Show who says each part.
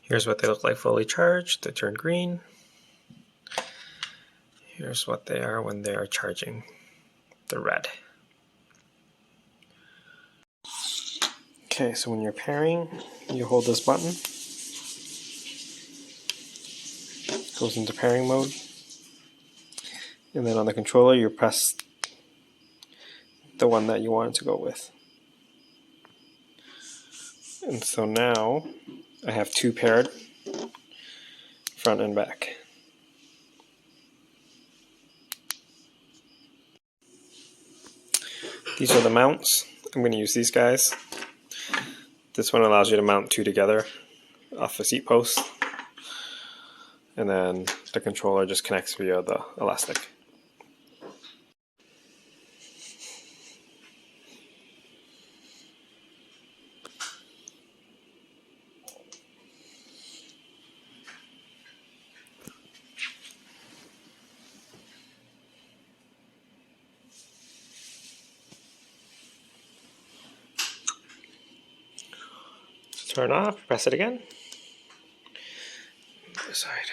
Speaker 1: Here's what they look like fully charged. They turn green. Here's what they are when they are charging. They're red. Okay, so when you're pairing, you hold this button. It goes into pairing mode. And then on the controller, you press the one that you want it to go with. And so now I have two paired, front and back. These are the mounts. I'm going to use these guys. This one allows you to mount two together off a seat post. And then the controller just connects via the elastic. Turn off, press it again. Other side.